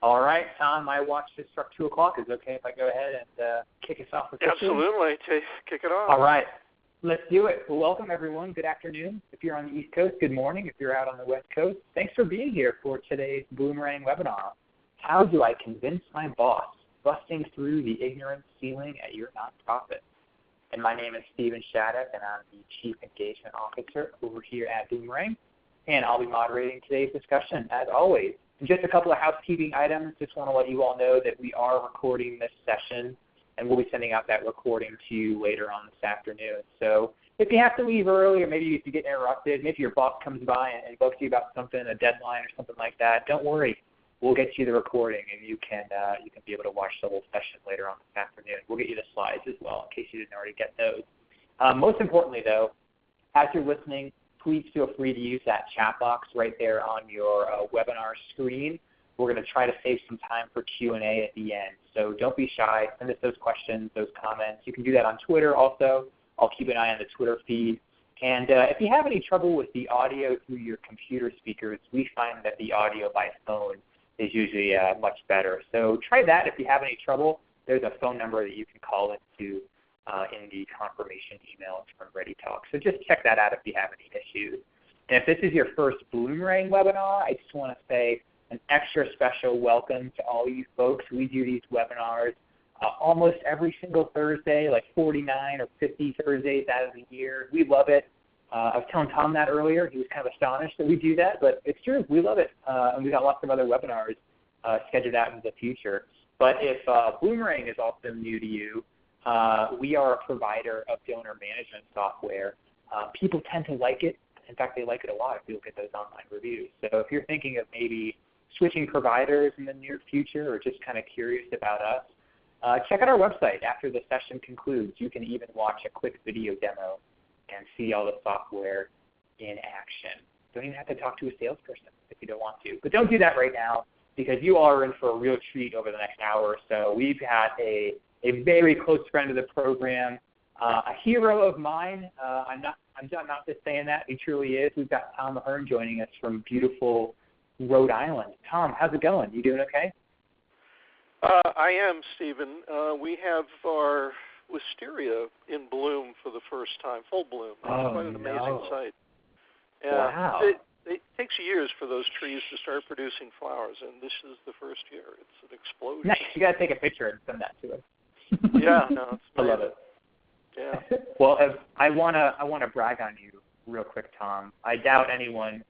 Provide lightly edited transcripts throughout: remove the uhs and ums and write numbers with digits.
All right, Tom, my watch just struck 2 o'clock. Is it okay if I go ahead and kick us off officially? Absolutely. Kick it off. All right. Let's do it. Well, welcome, everyone. Good afternoon. If you're on the East Coast, good morning. If you're out on the West Coast, thanks for being here for today's Bloomerang webinar. How do I convince my boss? Busting through the ignorance ceiling at your nonprofit. And my name is Stephen Shattuck, and I'm the Chief Engagement Officer over here at Bloomerang. And I'll be moderating today's discussion, as always. Just a couple of housekeeping items. Just want to let you all know that we are recording this session, and we'll be sending out that recording to you later on this afternoon. So if you have to leave early, or maybe if you get interrupted, maybe your boss comes by and bugs you about something, a deadline or something like that, don't worry. We'll get you the recording, and you can be able to watch the whole session later on this afternoon. We'll get you the slides as well in case you didn't already get those. Most importantly, though, as you're listening, please feel free to use that chat box right there on your webinar screen. We're going to try to save some time for Q&A at the end. So don't be shy. Send us those questions, those comments. You can do that on Twitter also. I'll keep an eye on the Twitter feed. And if you have any trouble with the audio through your computer speakers, we find that the audio by phone is usually much better. So try that if you have any trouble. There's a phone number that you can call into in the confirmation emails from ReadyTalk. So just check that out if you have any issues. And if this is your first Bloomerang webinar, I just want to say an extra special welcome to all you folks. We do these webinars almost every single Thursday, like 49 or 50 Thursdays out of the year. We love it. I was telling Tom that earlier. He was kind of astonished that we do that, but it's true. We love it. And we've got lots of other webinars scheduled out in the future. But if Bloomerang is also new to you, we are a provider of donor management software. People tend to like it. In fact, they like it a lot if you look at those online reviews. So if you're thinking of maybe switching providers in the near future or just kind of curious about us, check out our website after the session concludes. You can even watch a quick video demo and see all the software in action. Don't even have to talk to a salesperson if you don't want to. But don't do that right now because you all are in for a real treat over the next hour or so. We've got a very close friend of the program, a hero of mine. I'm not just saying that. He truly is. We've got Tom Ahern joining us from beautiful Rhode Island. Tom, how's it going? You doing okay? I am, Stephen. We have our wisteria in bloom for the first time, full bloom. It's quite an amazing sight. Wow. It takes years for those trees to start producing flowers, and this is the first year. It's an explosion. Nice. You got to take a picture and send that to us. Yeah, no, it's amazing. I love it. Yeah. Well, I wanna brag on you real quick, Tom. I doubt anyone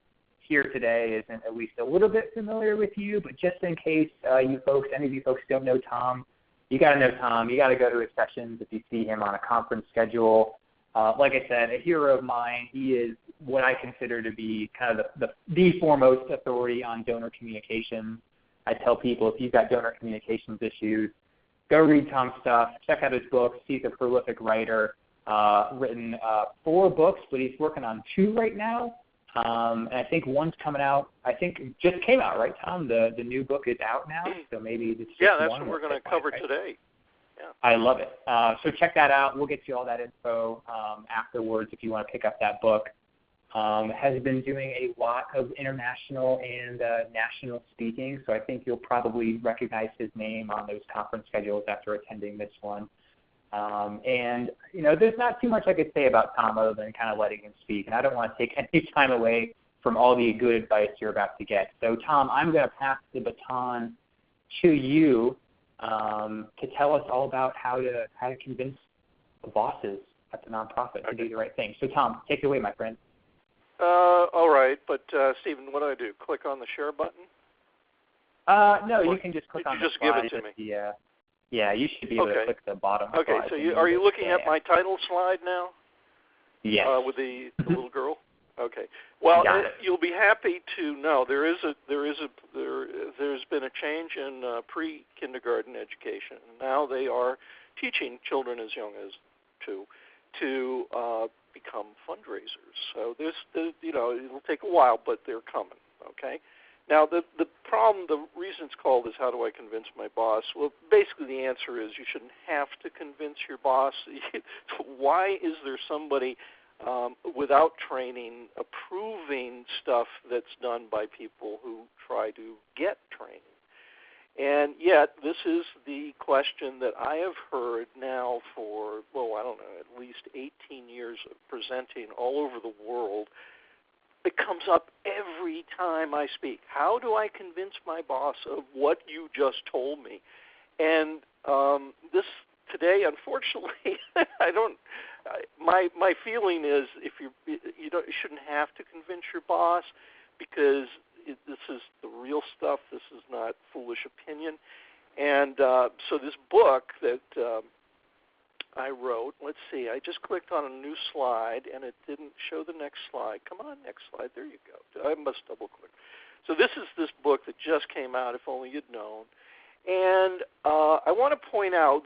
here today isn't at least a little bit familiar with you, but just in case any of you folks don't know Tom, you got to know Tom. You got to go to his sessions if you see him on a conference schedule. Like I said, a hero of mine. He is what I consider to be kind of the foremost authority on donor communications. I tell people if you've got donor communications issues, go read Tom's stuff. Check out his books. He's a prolific writer, written 4 books, but he's working on 2 right now. And I think one's coming out. I think it just came out, right, Tom? The new book is out now, so maybe it's just that's one what we're going to cover today. Yeah. I love it. So check that out. We'll get you all that info afterwards if you want to pick up that book. Has been doing a lot of international and national speaking, so I think you'll probably recognize his name on those conference schedules after attending this one. And, there's not too much I could say about Tom other than kind of letting him speak, and I don't want to take any time away from all the good advice you're about to get. So, Tom, I'm going to pass the baton to you to tell us all about how to convince the bosses at the nonprofit to do the right thing. So, Tom, take it away, my friend. All right, but Stephen, what do I do? Click on the share button? No, you can just click on the slide. Give it to me? Yeah, you should be able to click the bottom slide. Okay, so are you looking at my title slide now? Yes. With the little girl? Okay. Well, you'll be happy to know there's been a change in pre-kindergarten education. Now they are teaching children as young as 2 to become fundraisers. So it'll take a while, but they're coming. Okay. Now the problem, the reason it's called is how do I convince my boss? Well, basically the answer is you shouldn't have to convince your boss. Why is there somebody without training approving stuff that's done by people who try to get training? And yet, this is the question that I have heard now for, well, I don't know, at least 18 years of presenting all over the world. It comes up every time I speak. How do I convince my boss of what you just told me? And this today, unfortunately, I don't. My feeling is if you shouldn't have to convince your boss, because this is the real stuff. This is not foolish opinion. And so this book that I wrote, let's see, I just clicked on a new slide, and it didn't show the next slide. Come on, next slide. There you go. I must double-click. So this is this book that just came out, if only you'd known. And I want to point out,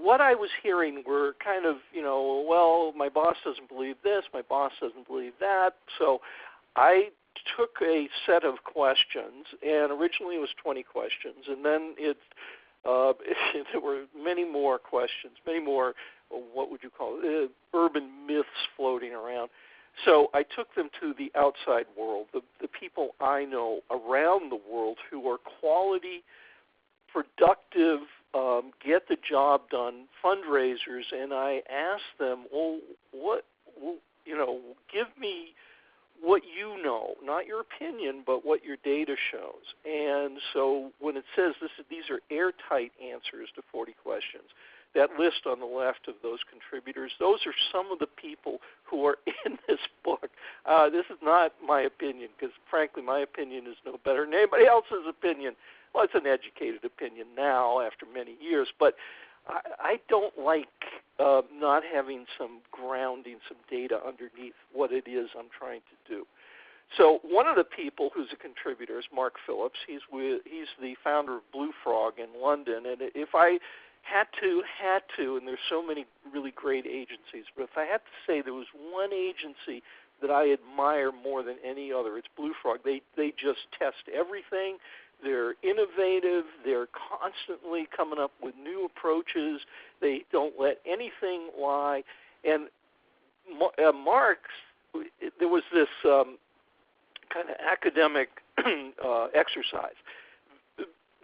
what I was hearing were kind of, well, my boss doesn't believe this, my boss doesn't believe that. So I took a set of questions, and originally it was 20 questions, and then there were many more questions, many more, what would you call it, urban myths floating around. So I took them to the outside world, the people I know around the world who are quality, productive, get the job done fundraisers, and I asked them, give me what you know, not your opinion, but what your data shows. And so when it says these are airtight answers to 40 questions, that list on the left of those contributors, those are some of the people who are in this book. This is not my opinion, because frankly my opinion is no better than anybody else's opinion. Well, it's an educated opinion now after many years, but I don't like not having some grounding, some data underneath what it is I'm trying to do. So one of the people who's a contributor is Mark Phillips. He's the founder of Blue Frog in London. And if I had to, and there's so many really great agencies, but if I had to say there was one agency that I admire more than any other, it's Blue Frog. They just test everything. They're innovative. They're constantly coming up with new approaches. They don't let anything lie. And Mark's, there was this kind of academic exercise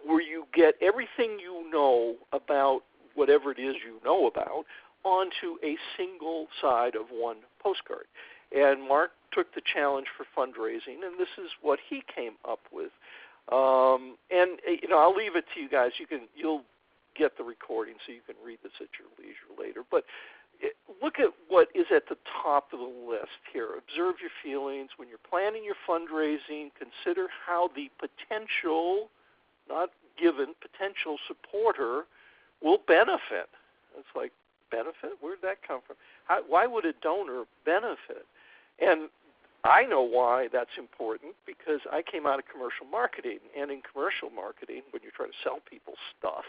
where you get everything you know about whatever it is you know about onto a single side of one postcard. And Mark took the challenge for fundraising, and this is what he came up with. I'll leave it to you guys. You'll get the recording, so you can read this at your leisure later. But look at what is at the top of the list here. Observe your feelings. When you're planning your fundraising, consider how the potential, not given, potential supporter will benefit. It's like, benefit? Where did that come from? Why would a donor benefit? And I know why that's important, because I came out of commercial marketing, and in commercial marketing, when you try to sell people stuff,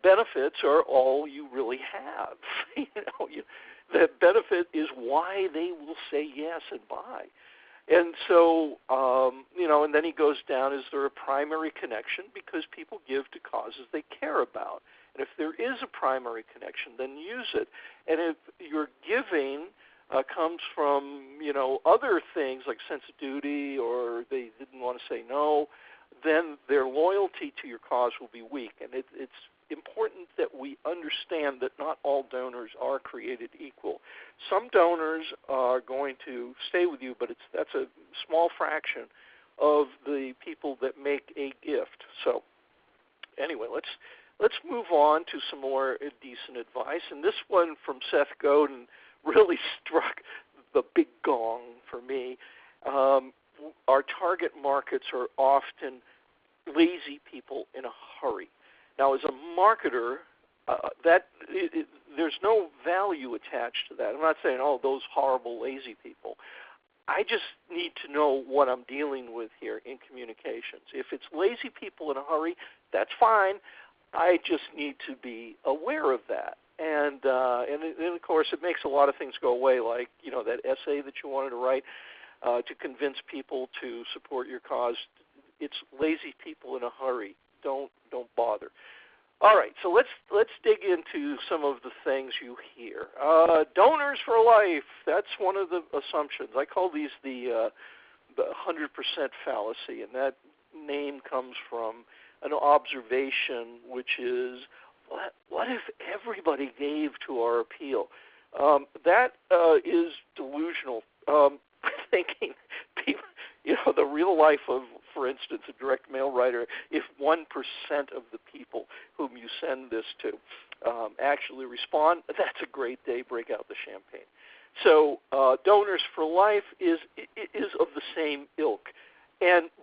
benefits are all you really have. The benefit is why they will say yes and buy. And so, and then he goes down, is there a primary connection? Because people give to causes they care about. And if there is a primary connection, then use it. And if your giving comes from, other things like sense of duty, or they didn't want to say no, then their loyalty to your cause will be weak. And it's important that we understand that not all donors are created equal. Some donors are going to stay with you, but that's a small fraction of the people that make a gift. So anyway, let's move on to some more decent advice. And this one from Seth Godin really struck the big gong for me. Our target markets are often lazy people in a hurry. Now, as a marketer, there's no value attached to that. I'm not saying, those horrible, lazy people. I just need to know what I'm dealing with here in communications. If it's lazy people in a hurry, that's fine. I just need to be aware of that. And of course, it makes a lot of things go away, like, that essay that you wanted to write to convince people to support your cause. It's lazy people in a hurry. Don't bother. All right, so let's dig into some of the things you hear. Donors for life. That's one of the assumptions. I call these the 100% fallacy, and that name comes from an observation, which is, what if everybody gave to our appeal? That is delusional thinking. People, the real life of, for instance, a direct mail writer, if 1% of the people whom you send this to actually respond, that's a great day. Break out the champagne. So Donors for Life is of the same ilk.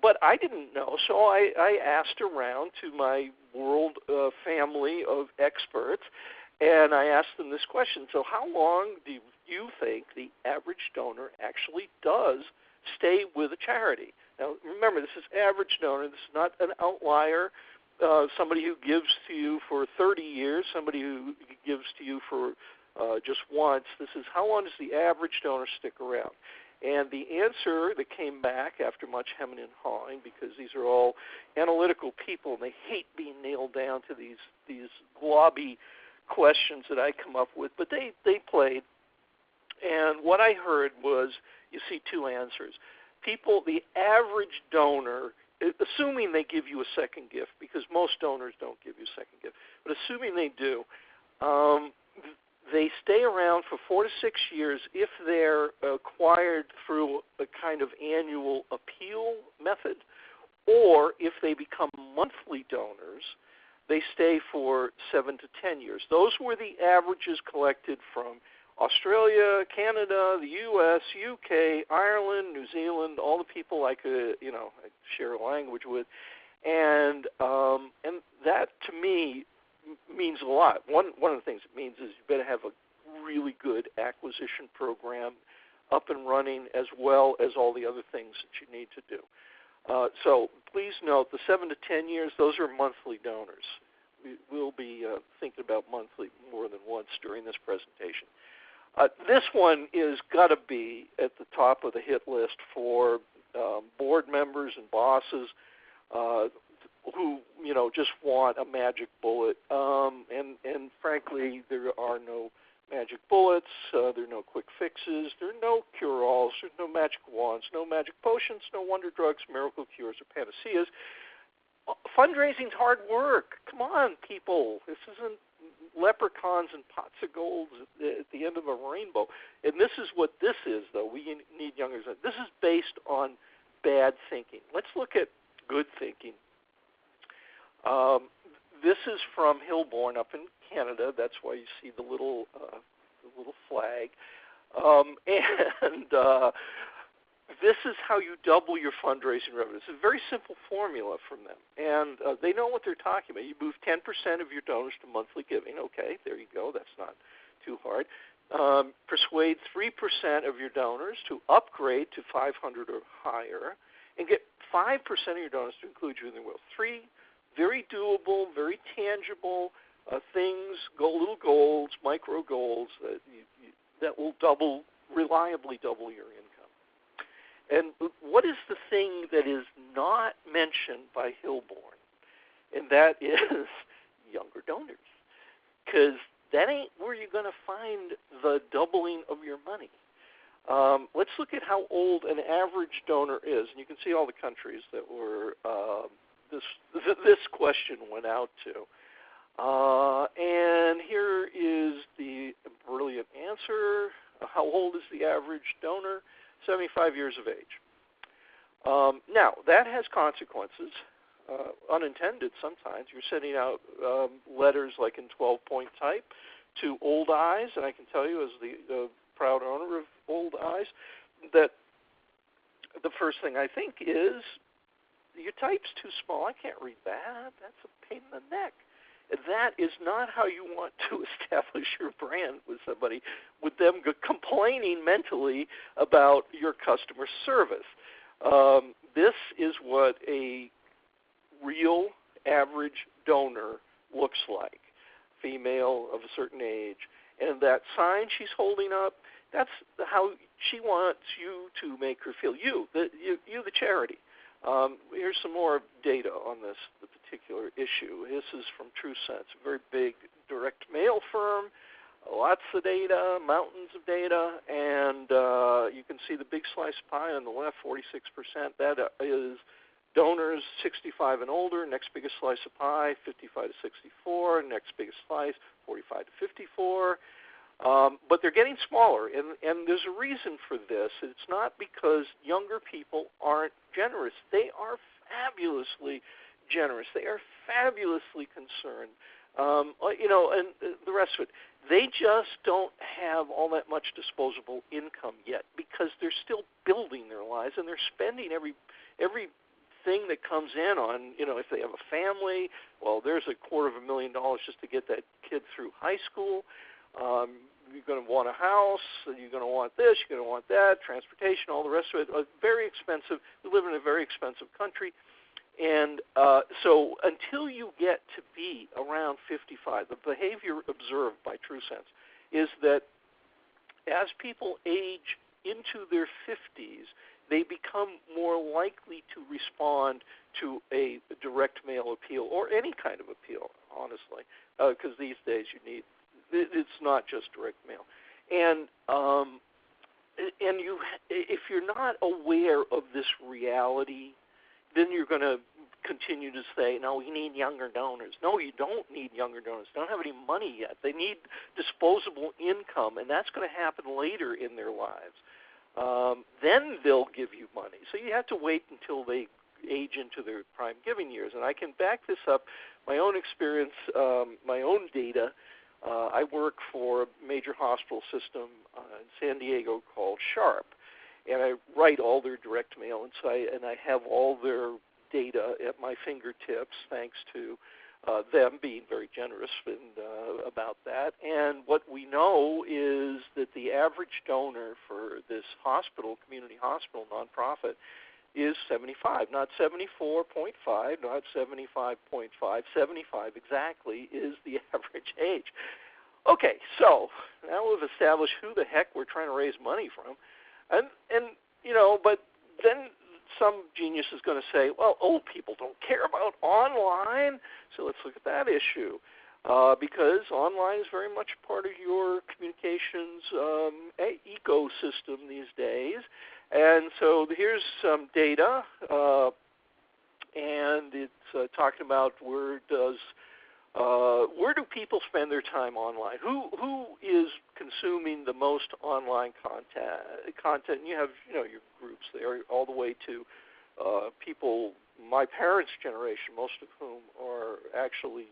But I didn't know, so I asked around to my world family of experts, and I asked them this question. So how long do you think the average donor actually does stay with a charity? Now, remember, this is average donor. This is not an outlier, somebody who gives to you for 30 years, somebody who gives to you for just once. This is how long does the average donor stick around? And the answer that came back after much hemming and hawing, because these are all analytical people and they hate being nailed down to these globby questions that I come up with, but they played. And what I heard was, you see two answers. People, the average donor, assuming they give you a second gift, because most donors don't give you a second gift, but assuming they do, they stay around for 4 to 6 years if they're acquired through a kind of annual appeal method, or if they become monthly donors, they stay for 7 to 10 years. Those were the averages collected from Australia, Canada, the U.S., UK, Ireland, New Zealand, all the people I could, I share a language with, and that to me means a lot. One of the things it means is you better have a really good acquisition program up and running, as well as all the other things that you need to do. So please note, the 7 to 10 years, those are monthly donors. We'll be thinking about monthly more than once during this presentation. This one is got to be at the top of the hit list for board members and bosses who just want a magic bullet. And frankly, there are no magic bullets. There are no quick fixes. There are no cure-alls. There's no magic wands, no magic potions, no wonder drugs, miracle cures, or panaceas. Fundraising's hard work. Come on, people. This isn't leprechauns and pots of gold at the end of a rainbow. And this is what this is, though. We need youngers. This is based on bad thinking. Let's look at good thinking. This is from Hillborn up in Canada. That's why you see the little flag. This is how you double your fundraising revenue. It's a very simple formula from them. And they know what they're talking about. You move 10% of your donors to monthly giving. Okay, there you go. That's not too hard. Persuade 3% of your donors to upgrade to 500 or higher, and get 5% of your donors to include you in their will. 3 very doable, very tangible things, little goals, micro goals that will reliably double your income. And what is the thing that is not mentioned by Hillborn? And that is younger donors. Because that ain't where you're going to find the doubling of your money. Let's look at how old an average donor is. And you can see all the countries that were this question went out to. And here is the brilliant answer. How old is the average donor? 75 years of age. Now, that has consequences, unintended sometimes. You're sending out letters like in 12-point type to Old Eyes, and I can tell you as the proud owner of Old Eyes that the first thing I think is, your type's too small. I can't read that. That's a pain in the neck. That is not how you want to establish your brand with somebody, with them complaining mentally about your customer service. This is what a real average donor looks like, female of a certain age. And that sign she's holding up, that's how she wants you to make her feel. You the charity. Here's some more data on the particular issue. This is from TrueSense, a very big direct mail firm, lots of data, mountains of data, and you can see the big slice of pie on the left, 46%. That is Donors 65 and older, next biggest slice of pie, 55 to 64. Next biggest slice, 45 to 54. But they're getting smaller, and there's a reason for this. It's not because younger people aren't generous. They are fabulously generous. They are fabulously concerned. And the rest of it. They just don't have all that much disposable income yet because they're still building their lives, and they're spending every thing that comes in on, if they have a family, well, there's $250,000 just to get that kid through high school. You're going to want a house, you're going to want this, you're going to want that, transportation, all the rest of it. Very expensive. We live in a very expensive country. And so until you get to be around 55, the behavior observed by TrueSense is that as people age into their 50s, they become more likely to respond to a direct mail appeal or any kind of appeal, honestly, because these days it's not just direct mail. And if you're not aware of this reality, then you're going to continue to say, no, we need younger donors. No, you don't need younger donors. They don't have any money yet. They need disposable income, and that's going to happen later in their lives. Then they'll give you money. So you have to wait until they age into their prime giving years. And I can back this up, my own experience, my own data. I work for a major hospital system in San Diego called Sharp, and I write all their direct mail, and I have all their data at my fingertips, thanks to them being very generous about that. And what we know is that the average donor for this hospital, community hospital, nonprofit, is 75, not 74.5, not 75.5, 75 exactly is the average age. Okay, so now we've established who the heck we're trying to raise money from, and but then some genius is going to say, well, old people don't care about online, so let's look at that issue, because online is very much part of your communications ecosystem these days. And so here's some data, and it's talking about where do people spend their time online? Who is consuming the most online content? And you have your groups there, all the way to people my parents' generation, most of whom are actually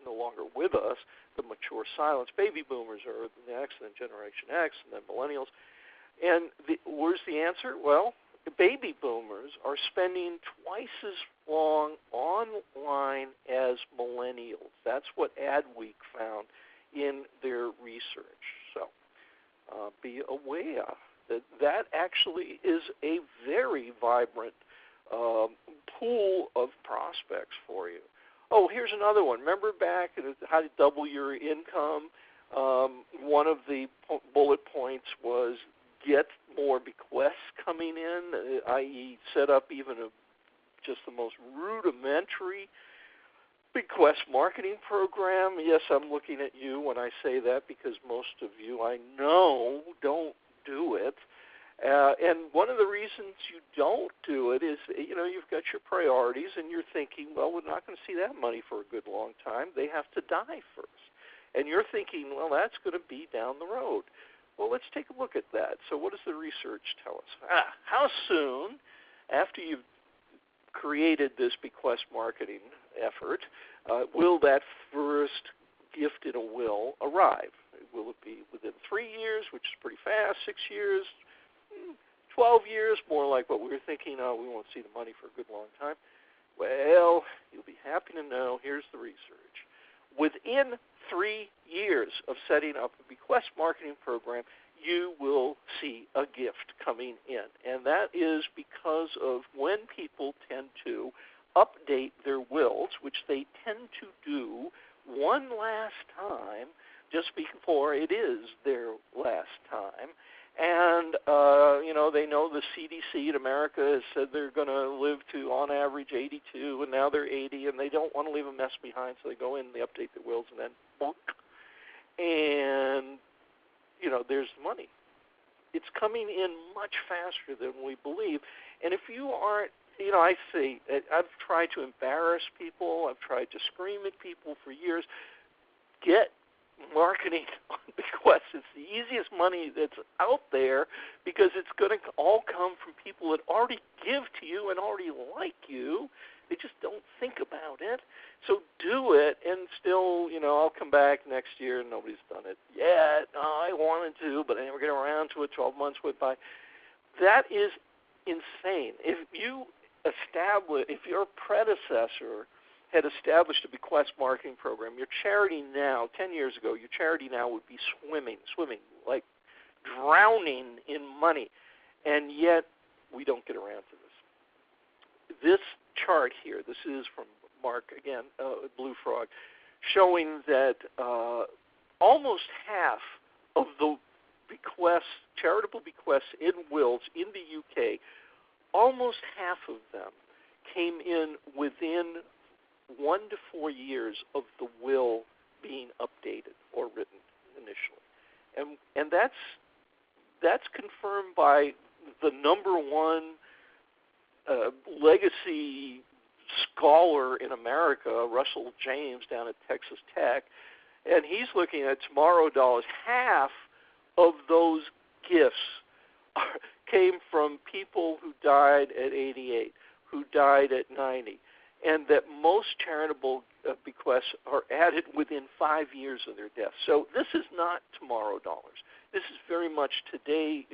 no longer with us, the mature silence. Baby boomers are the next, and then Generation X, and then millennials. And where's the answer? Well, the baby boomers are spending twice as long online as millennials. That's what Adweek found in their research. So be aware that actually is a very vibrant pool of prospects for you. Oh, here's another one. Remember back at how to double your income? One of the bullet points was get more bequests coming in, i.e. set up even just the most rudimentary bequest marketing program. Yes, I'm looking at you when I say that, because most of you I know don't do it. And one of the reasons you don't do it is, you've got your priorities, and you're thinking, well, we're not going to see that money for a good long time. They have to die first. And you're thinking, well, that's going to be down the road. Well, let's take a look at that. So what does the research tell us? How soon after you've created this bequest marketing effort will that first gift in a will arrive? Will it be within 3 years, which is pretty fast, 6 years, 12 years, more like what we were thinking, we won't see the money for a good long time? Well, you'll be happy to know, here's the research. Within 3 years of setting up a bequest marketing program, you will see a gift coming in. And that is because of when people tend to update their wills, which they tend to do one last time just before it is their last time. And, they know the CDC in America has said they're going to live to, on average, 82, and now they're 80, and they don't want to leave a mess behind, so they go in and they update their wills, and then, bonk, and, there's the money. It's coming in much faster than we believe. And if you aren't, I see, I've tried to embarrass people. I've tried to scream at people for years. Get marketing on bequests. It's the easiest money that's out there because it's going to all come from people that already give to you and already like you. They just don't think about it. So do it, and still, I'll come back next year and nobody's done it yet. I wanted to, but I never get around to it. 12 months went by. That is insane. If your predecessor had established a bequest marketing program, your charity now, 10 years ago, your charity now would be swimming, like drowning in money. And yet we don't get around to this. This chart here, this is from Mark, again, Blue Frog, showing that almost half of the bequests, charitable bequests in wills in the UK, almost half of them came in within 1 to 4 years of the will being updated or written initially. And that's confirmed by the number one legacy scholar in America, Russell James, down at Texas Tech, and he's looking at tomorrow dollars. Half of those gifts came from people who died at 88, who died at 90, and that most charitable bequests are added within 5 years of their death. So this is not tomorrow dollars. This is very much today,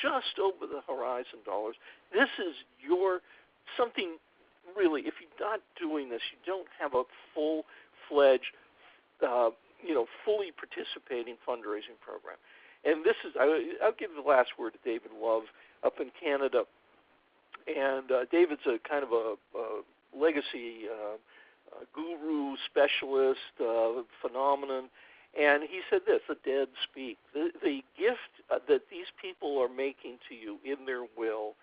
just over the horizon dollars. This is something really, if you're not doing this, you don't have a full-fledged, fully participating fundraising program. And this is, I'll give the last word to David Love up in Canada. And David's a kind of a legacy guru, specialist, phenomenon. And he said this, the dead speak. The gift that these people are making to you in their will,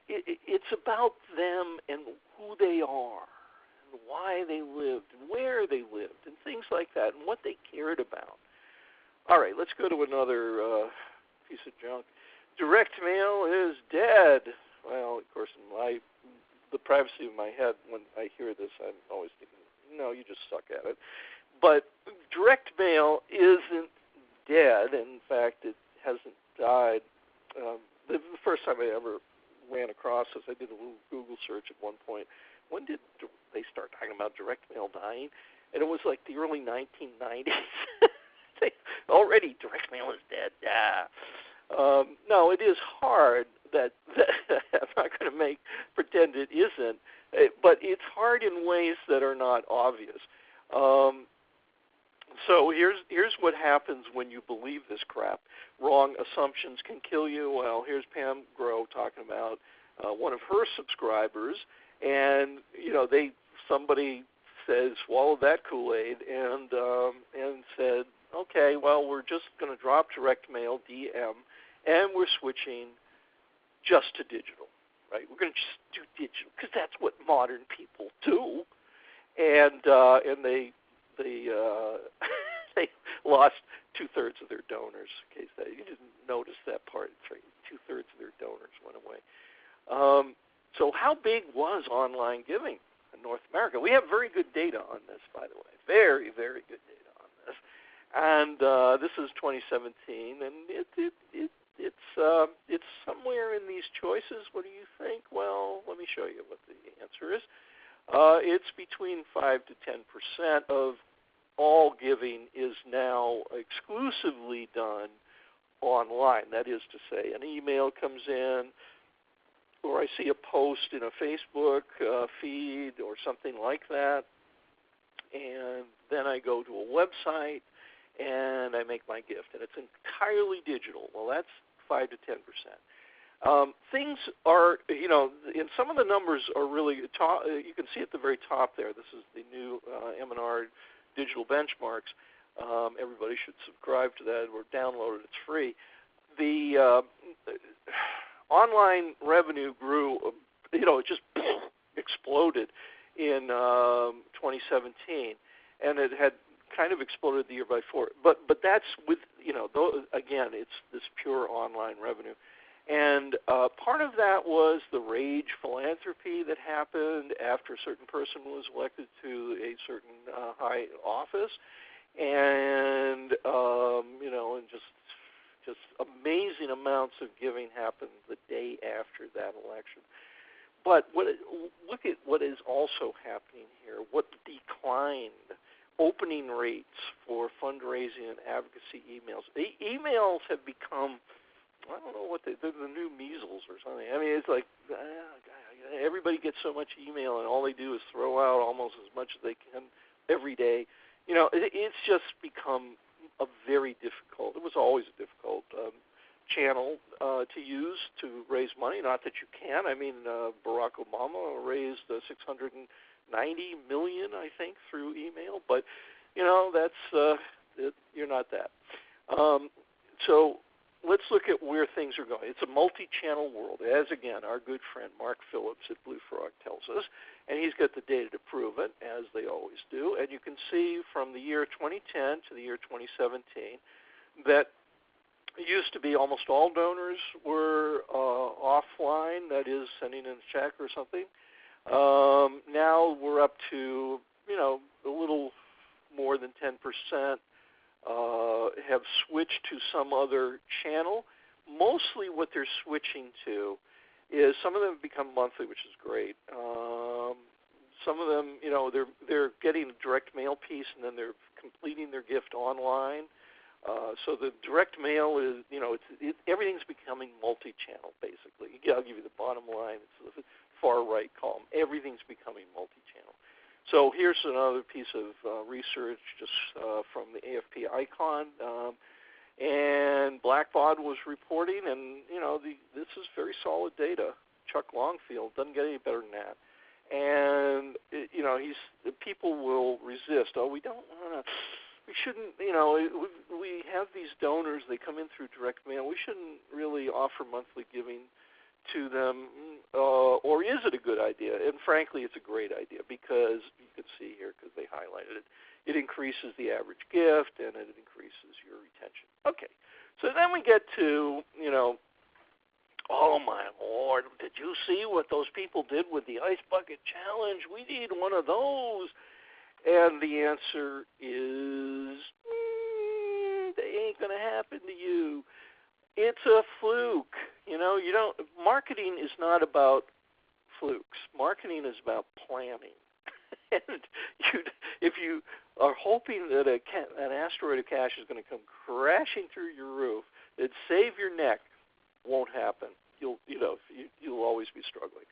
it's about them and who they are, and why they lived, and where they lived, and things like that, and what they cared about. All right, let's go to another piece of junk. Direct mail is dead. Well, of course, in the privacy of my head, when I hear this, I'm always thinking, no, you just suck at it. But direct mail isn't dead. In fact, it hasn't died. The first time I ever ran across this, I did a little Google search at one point. When did they start talking about direct mail dying? And it was like the early 1990s. Already direct mail is dead. No, it is hard that I'm not going to pretend it isn't, but it's hard in ways that are not obvious. So here's what happens when you believe this crap. Wrong assumptions can kill you. Well, here's Pam Grow talking about one of her subscribers, and somebody says swallowed that Kool-Aid and said, okay, well, we're just going to drop direct mail, DM, and we're switching just to digital, right? We're going to just do digital because that's what modern people do, and they they lost 2/3 of their donors. In case that you didn't notice that part, 2/3 of their donors went away. So how big was online giving in North America? We have very good data on this, by the way. Very, very good data on this. And this is 2017, and it's somewhere in these choices. What do you think? Well, let me show you what the answer is. It's between 5 to 10% of all giving is now exclusively done online. That is to say, an email comes in, or I see a post in a Facebook feed or something like that, and then I go to a website and I make my gift, and it's entirely digital. Well, that's 5 to 10%. Things are, and some of the numbers are really, you can see at the very top there, this is the new M&R digital benchmarks. Everybody should subscribe to that or download it. It's free. The online revenue grew, it just exploded in 2017, and it had kind of exploded the year before. But that's with, again, it's this pure online revenue. And part of that was the rage philanthropy that happened after a certain person was elected to a certain high office, and and just amazing amounts of giving happened the day after that election. But look at what is also happening here. What declined opening rates for fundraising and advocacy emails. Emails have become, I don't know what they're the new measles or something. I mean, it's like everybody gets so much email, and all they do is throw out almost as much as they can every day. It's just become a very difficult. It was always a difficult channel to use to raise money. Not that you can. I mean, Barack Obama raised $690 million, I think, through email. But that's you're not that. So let's look at where things are going. It's a multi-channel world, as, again, our good friend Mark Phillips at Blue Frog tells us, and he's got the data to prove it, as they always do. And you can see from the year 2010 to the year 2017 that it used to be almost all donors were offline, that is, sending in a check or something. Now we're up to, a little more than 10%. Have switched to some other channel. Mostly what they're switching to is some of them have become monthly, which is great. Some of them, they're getting a direct mail piece, and then they're completing their gift online. So the direct mail is, everything's becoming multi-channel, basically. I'll give you the bottom line. It's the far right column. Everything's becoming multi-channel. So here's another piece of research just from the AFP Icon. And Blackbaud was reporting, and, this is very solid data. Chuck Longfield doesn't get any better than that. And, people will resist. Oh, we don't want to. We shouldn't, we have these donors, they come in through direct mail. We shouldn't really offer monthly giving to them, or is it a good idea? And frankly, it's a great idea because you can see here, because they highlighted it, it increases the average gift and it increases your retention. Okay, so then we get to, oh my Lord, did you see what those people did with the Ice Bucket Challenge? We need one of those. And the answer is, they ain't going to happen to you. It's a fluke. Marketing is not about flukes. Marketing is about planning. And if you are hoping that an asteroid of cash is going to come crashing through your roof, it'd save your neck, won't happen. You'll always be struggling.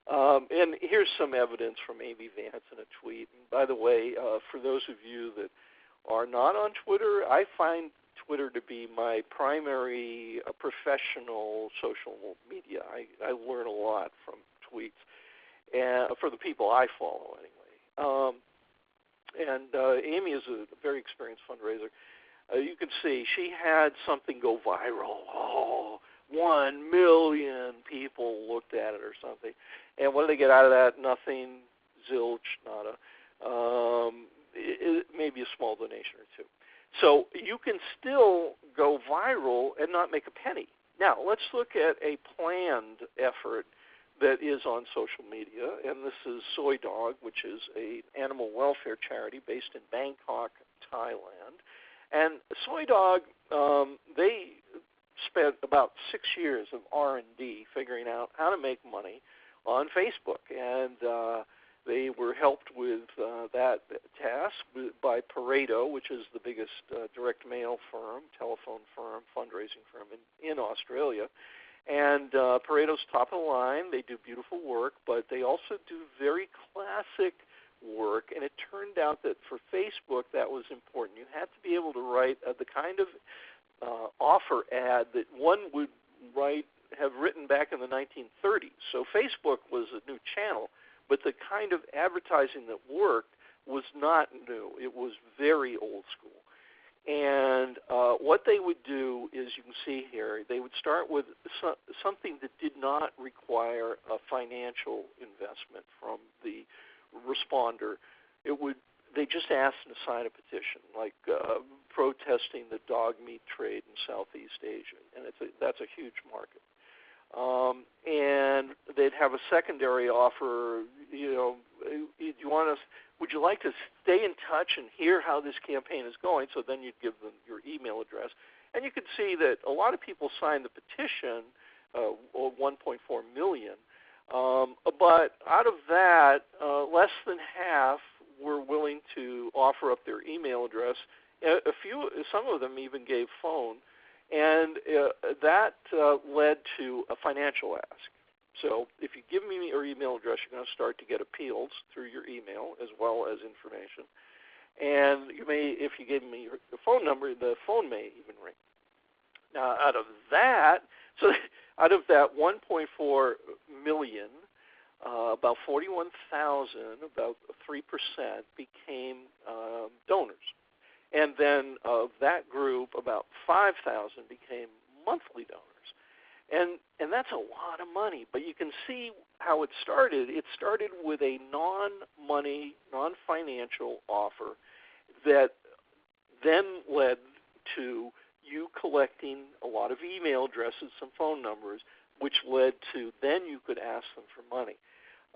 And here's some evidence from Amy Vance in a tweet. And by the way, for those of you that are not on Twitter, I find Twitter to be my primary professional social media. I learn a lot from tweets, and for the people I follow anyway. Amy is a very experienced fundraiser. You can see she had something go viral. Oh, 1 million people looked at it or something. And what did they get out of that? Nothing, zilch, nada. Maybe a small donation or two. So you can still go viral and not make a penny. Now, let's look at a planned effort that is on social media, and this is Soy Dog, which is an animal welfare charity based in Bangkok, Thailand. And Soy Dog, they spent about 6 years of R&D figuring out how to make money on Facebook, and they were helped with that task by Pareto, which is the biggest direct mail firm, telephone firm, fundraising firm in Australia. And Pareto's top of the line. They do beautiful work, but they also do very classic work. And it turned out that for Facebook, that was important. You had to be able to write the kind of offer ad that one would have written back in the 1930s. So Facebook was a new channel, but the kind of advertising that worked was not new. It was very old school. And what they would do is, you can see here, they would start with something that did not require a financial investment from the responder. They just asked them to sign a petition, like protesting the dog meat trade in Southeast Asia, and that's a huge market. and they'd have a secondary offer. Would you like to stay in touch and hear how this campaign is going? So then you'd give them your email address. And you could see that a lot of people signed the petition, 1.4 million. But out of that, less than half were willing to offer up their email address. Some of them even gave phone. And that led to a financial ask. So if you give me your email address, you're going to start to get appeals through your email as well as information. And if you give me your phone number, the phone may even ring. Now, out of that 1.4 million, about 41,000, about 3%, became donors. And then of that group, about 5,000 became monthly donors. And that's a lot of money. But you can see how it started. It started with a non-money, non-financial offer that then led to you collecting a lot of email addresses, some phone numbers, which led to then you could ask them for money.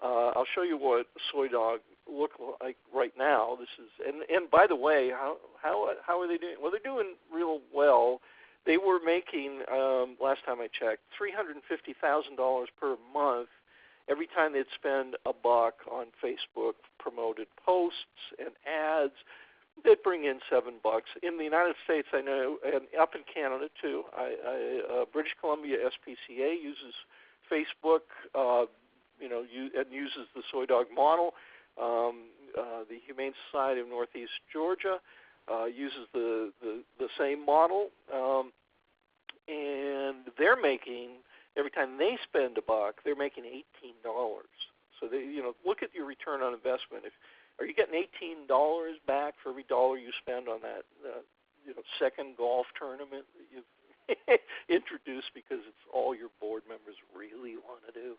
I'll show you what Soy Dog look like right now. This is and by the way, how are they doing? Well, they're doing real well. They were making last time I checked $350,000 per month every time they'd spend $1 on Facebook promoted posts and ads. They'd bring in $7. In the United States, I know, and up in Canada too. British Columbia SPCA uses Facebook. And uses the Soy Dog model. The Humane Society of Northeast Georgia uses the same model, and they're making, every time they spend $1, they're making $18. So they, look at your return on investment. Are you getting $18 back for every dollar you spend on that second golf tournament that you've introduced because it's all your board members really want to do?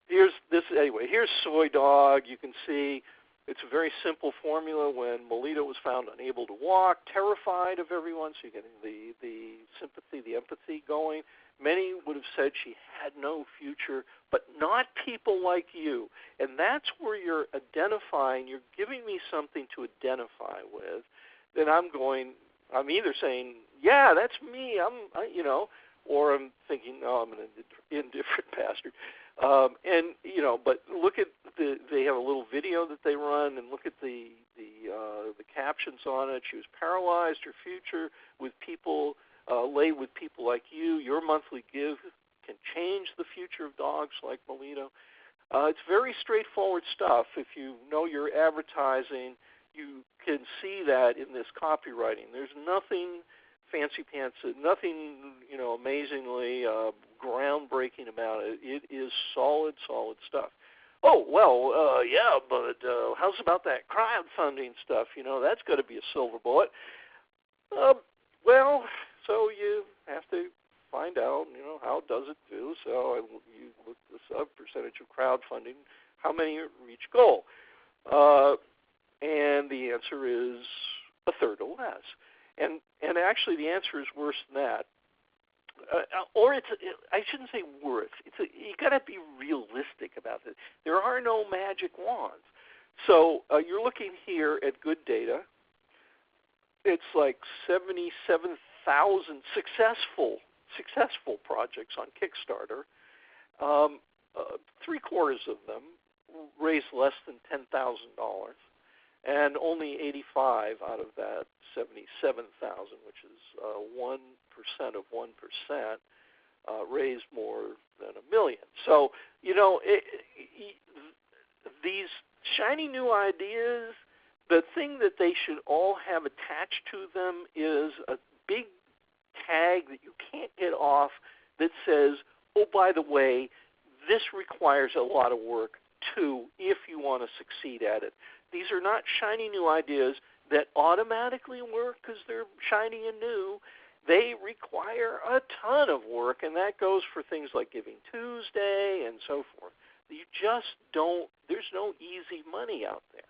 Here's Soy Dog. You can see it's a very simple formula. When Melita was found unable to walk, terrified of everyone, so you're getting the sympathy, the empathy going. Many would have said she had no future, but not people like you. And that's where you're identifying, you're giving me something to identify with. Then I'm either saying, yeah, that's me, or I'm thinking, no, I'm an indifferent bastard. But look at they have a little video that they run, and look at the captions on it. She was paralyzed. Her future with people lay with people like you. Your monthly give can change the future of dogs like Melito. It's very straightforward stuff. If you know your advertising, you can see that in this copywriting. There's nothing fancy pants, nothing amazingly groundbreaking about it. It is solid stuff. Oh, well, yeah, but how's about that crowdfunding stuff? That's got to be a silver bullet. Well, so you have to find out, how does it do? So you look this up, percentage of crowdfunding, how many reach goal? And the answer is a third or less. And actually the answer is worse than that. I shouldn't say worth. You got to be realistic about it. There are no magic wands. So you're looking here at good data. It's like 77,000 successful projects on Kickstarter. 3/4 of them raised less than $10,000, and only 85 out of that 77,000, which is 1% of 1%, raised more than $1 million. So these shiny new ideas, the thing that they should all have attached to them is a big tag that you can't get off that says, oh, by the way, this requires a lot of work too if you want to succeed at it. These are not shiny new ideas that automatically work because they're shiny and new. They require a ton of work, and that goes for things like Giving Tuesday and so forth. You just don't, there's no easy money out there.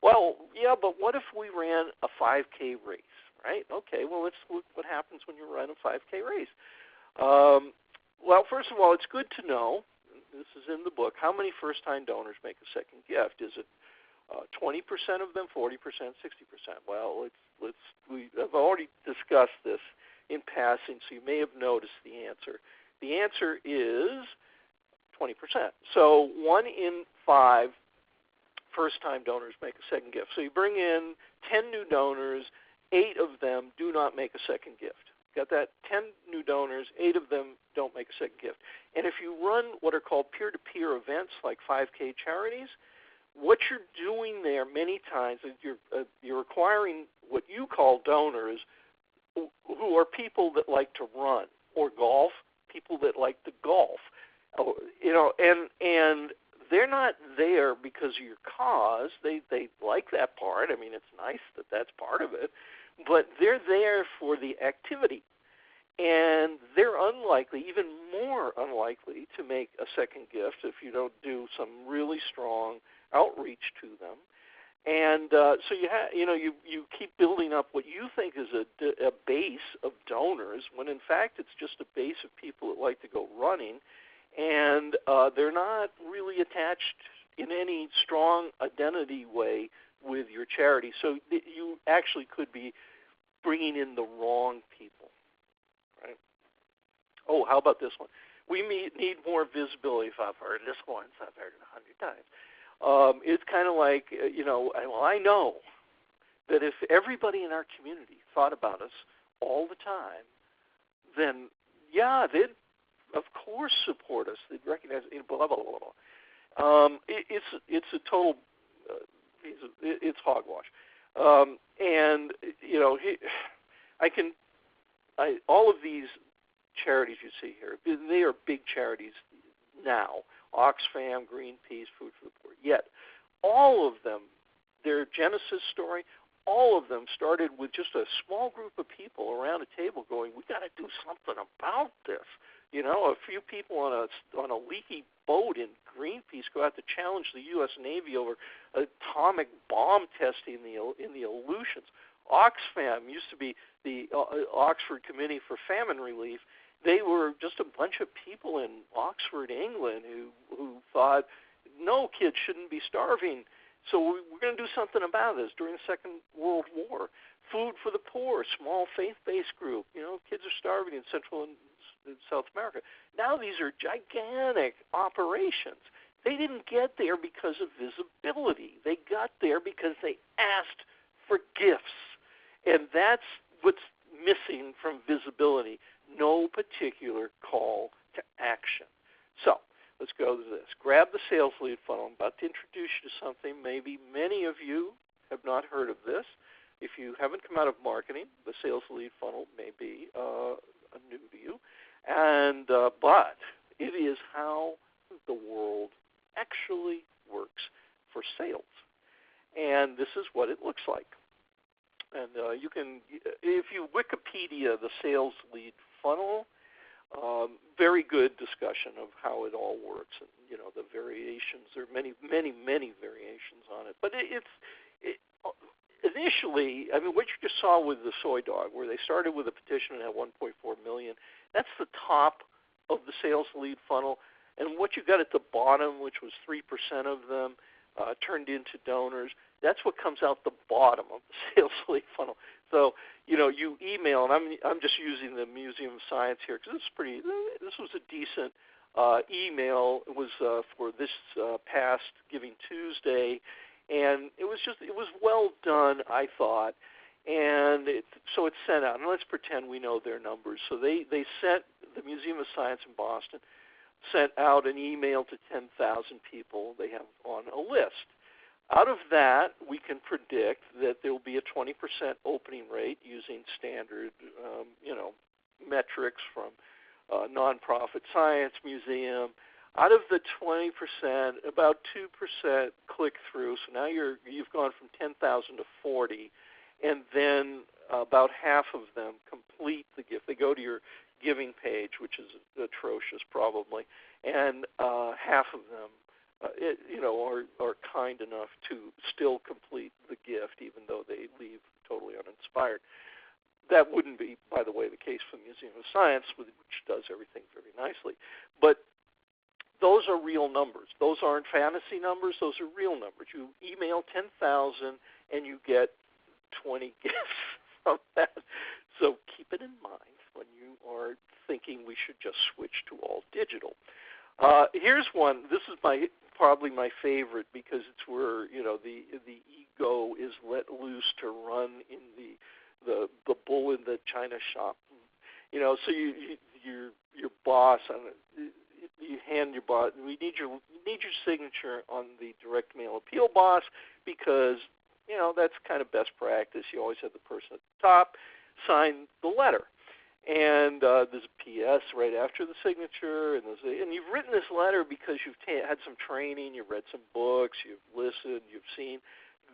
Well, yeah, but what if we ran a 5K race, right? Okay, well, let's look what happens when you run a 5K race. Well, first of all, it's good to know, this is in the book, how many first-time donors make a second gift. Is it 20% of them, 40%, 60%? Well, I've already discussed this in passing, so you may have noticed the answer. The answer is 20%. So 1 in 5 first-time donors make a second gift. So you bring in 10 new donors, 8 of them do not make a second gift. Got that? 10 new donors, 8 of them don't make a second gift. And if you run what are called peer-to-peer events like 5K charities, what you're doing there many times is you're acquiring what you call donors who are people that like to run or golf, people that like to golf. And they're not there because of your cause. They like that part. I mean, it's nice that that's part of it. But they're there for the activity. And they're unlikely, even more unlikely, to make a second gift if you don't do some really strong outreach to them. And so you keep building up what you think is a base of donors, when in fact it's just a base of people that like to go running, and they're not really attached in any strong identity way with your charity. So you actually could be bringing in the wrong people, right? Oh, how about this one? We need more visibility. If I've heard this once, I've heard it 100 times. It's kind of like, I know that if everybody in our community thought about us all the time, then, yeah, they'd, of course, support us. They'd recognize, blah, blah, blah, blah. It's a total, it's hogwash. All of these charities you see here, they are big charities now. Oxfam, Greenpeace, Food for the Poor. Yet, all of them, their genesis story, all of them started with just a small group of people around a table going, we got to do something about this. A few people on a leaky boat in Greenpeace go out to challenge the U.S. Navy over atomic bomb testing in the Aleutians. Oxfam used to be the Oxford Committee for Famine Relief. They were just a bunch of people in Oxford, England, who thought, no, kids shouldn't be starving, so we're going to do something about this during the Second World War. Food for the Poor, small faith-based group. Kids are starving in Central and South America. Now these are gigantic operations. They didn't get there because of visibility. They got there because they asked for gifts. And that's what's missing from visibility. No particular call to action. So let's go to this. Grab the sales lead funnel. I'm about to introduce you to something maybe many of you have not heard of this. If you haven't come out of marketing, the sales lead funnel may be new to you. But it is how the world actually works for sales. And this is what it looks like. And you can, if you Wikipedia the sales lead funnel, very good discussion of how it all works and, the variations. There are many, many, many variations on it. But initially, what you just saw with the soy dog, where they started with a petition and had 1.4 million, that's the top of the sales lead funnel. And what you got at the bottom, which was 3% of them, turned into donors, that's what comes out the bottom of the sales lead funnel. So, you email, and I'm just using the Museum of Science here because this was a decent email. It was for this past Giving Tuesday, and it was well done, I thought. And so it's sent out, and let's pretend we know their numbers. So they sent, the Museum of Science in Boston sent out an email to 10,000 people they have on a list. Out of that, we can predict that there will be a 20% opening rate using standard, metrics from Nonprofit Science Museum. Out of the 20%, about 2% click through. So now you've gone from 10,000 to 40, and then about half of them complete the gift. They go to your giving page, which is atrocious probably, and half of them are kind enough to still complete the gift, even though they leave totally uninspired. that wouldn't be, by the way, the case for the Museum of Science, which does everything very nicely. But those are real numbers. Those aren't fantasy numbers. Those are real numbers. You email 10,000 and you get 20 gifts from that. So keep it in mind when you are thinking we should just switch to all digital. Here's one. This is probably my favorite because it's where the ego is let loose to run in the bull in the china shop. So your boss, you hand your boss. We need your signature on the direct mail appeal, boss, because that's kind of best practice. You always have the person at the top sign the letter. And there's a P.S. right after the signature, and you've written this letter because you've had some training, you've read some books, you've listened, you've seen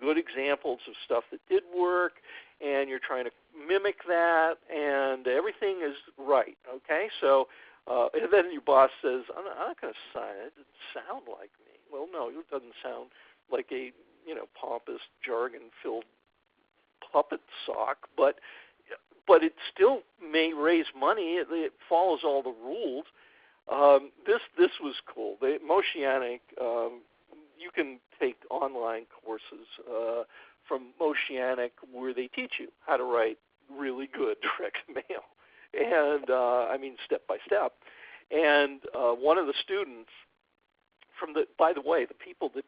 good examples of stuff that did work, and you're trying to mimic that, and everything is right, okay? So, and then your boss says, I'm not going to sign it. It doesn't sound like me. Well, no, it doesn't sound like a, pompous, jargon-filled puppet sock, but it still may raise money. It follows all the rules. This was cool. Moshianic, you can take online courses from Moshianic where they teach you how to write really good direct mail, and step by step. And one of the students by the way, the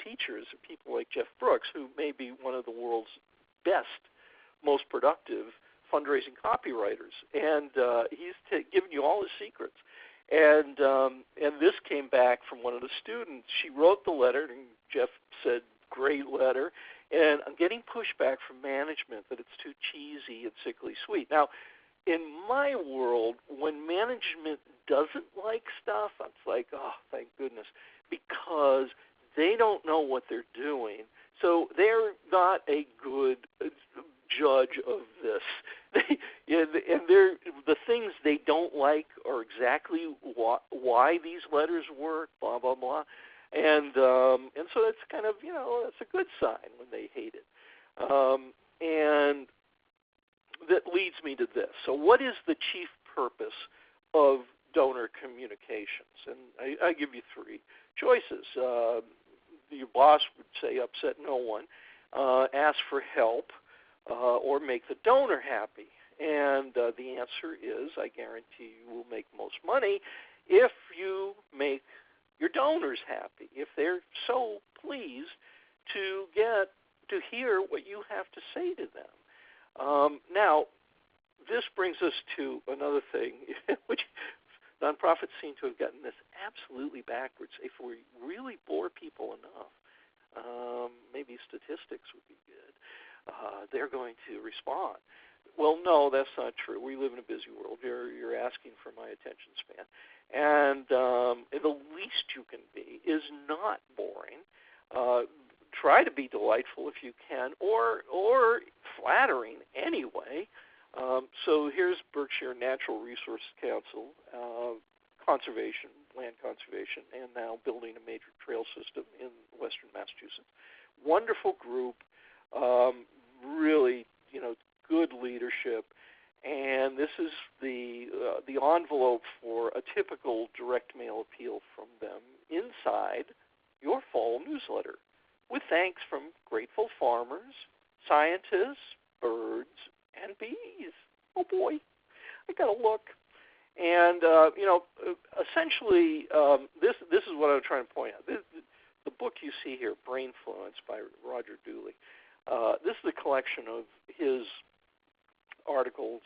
teachers are people like Jeff Brooks, who may be one of the world's best, most productive fundraising copywriters, and he's given you all his secrets. And this came back from one of the students. She wrote the letter, and Jeff said, "Great letter." And I'm getting pushback from management that it's too cheesy and sickly sweet. Now, in my world, when management doesn't like stuff, it's like, oh, thank goodness, because they don't know what they're doing. So they're not a good judge of this. The things they don't like are exactly why these letters work, blah, blah, blah. And so that's kind of, that's a good sign when they hate it. And that leads me to this. So what is the chief purpose of donor communications? And I give you three choices. Your boss would say upset no one, ask for help, or make the donor happy. And the answer is, I guarantee you will make most money if you make your donors happy, if they're so pleased to hear what you have to say to them. Now, this brings us to another thing, which nonprofits seem to have gotten this absolutely backwards. If we really bore people enough, maybe statistics would be good. They're going to respond. Well, no, that's not true. We live in a busy world. You're asking for my attention span. And the least you can be is not boring. Try to be delightful if you can, or flattering anyway. So here's Berkshire Natural Resource Council, land conservation, and now building a major trail system in western Massachusetts. Wonderful group, really, good leadership. And this is the envelope for a typical direct mail appeal from them inside your fall newsletter, with thanks from grateful farmers, scientists, birds, and bees. Oh boy, I gotta look. And essentially, this is what I'm trying to point out. The book you see here, Brainfluence by Roger Dooley. This is a collection of his articles,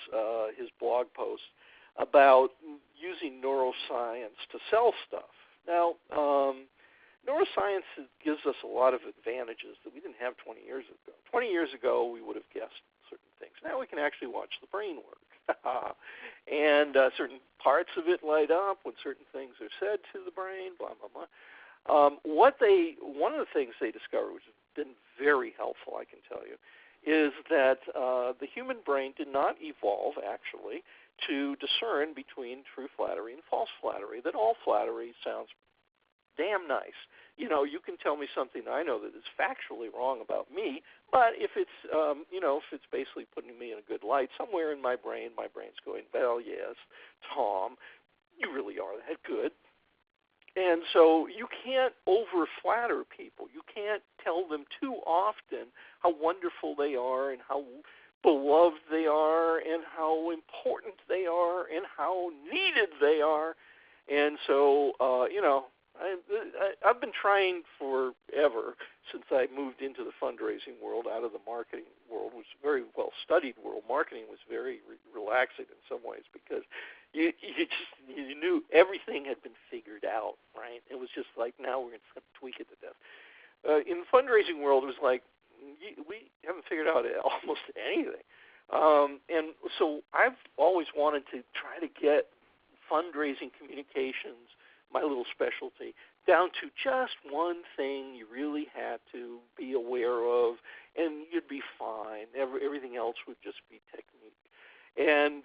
his blog posts about using neuroscience to sell stuff. Now, neuroscience gives us a lot of advantages that we didn't have 20 years ago. 20 years ago, we would have guessed certain things. Now we can actually watch the brain work. And certain parts of it light up when certain things are said to the brain, blah, blah, blah. One of the things they discovered, which has been very helpful, I can tell you, is that the human brain did not evolve, actually, to discern between true flattery and false flattery, that all flattery sounds damn nice. You know, you can tell me something I know that is factually wrong about me, but if it's, if it's basically putting me in a good light, somewhere in my brain's going, well, yes, Tom, you really are that good. And so you can't over-flatter people. You can't tell them too often how wonderful they are and how beloved they are and how important they are and how needed they are. And so, I've been trying forever since I moved into the fundraising world out of the marketing world, which was a very well-studied world. Marketing was very relaxing in some ways because you knew everything had been figured out, right? It was just like, now we're going to tweak it to death. In the fundraising world, it was like, we haven't figured out almost anything. And so I've always wanted to try to get fundraising communications, my little specialty, down to just one thing you really had to be aware of, and you'd be fine. Everything else would just be technique. And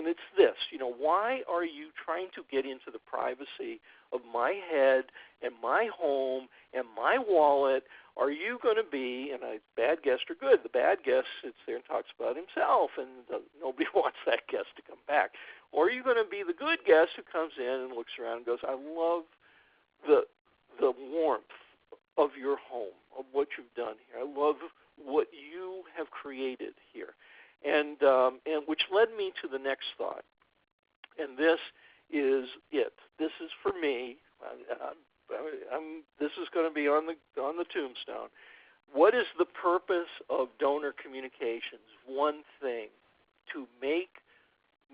it's this, why are you trying to get into the privacy of my head and my home and my wallet? Are you going to be, and bad guests are good, the bad guest sits there and talks about himself, and nobody wants that guest to come back. Or are you going to be the good guest who comes in and looks around and goes, I love the warmth of your home, of what you've done here. I love what you have created here. And which led me to the next thought. And this is it. This is for me. This is going to be on the tombstone. What is the purpose of donor communications? One thing, to make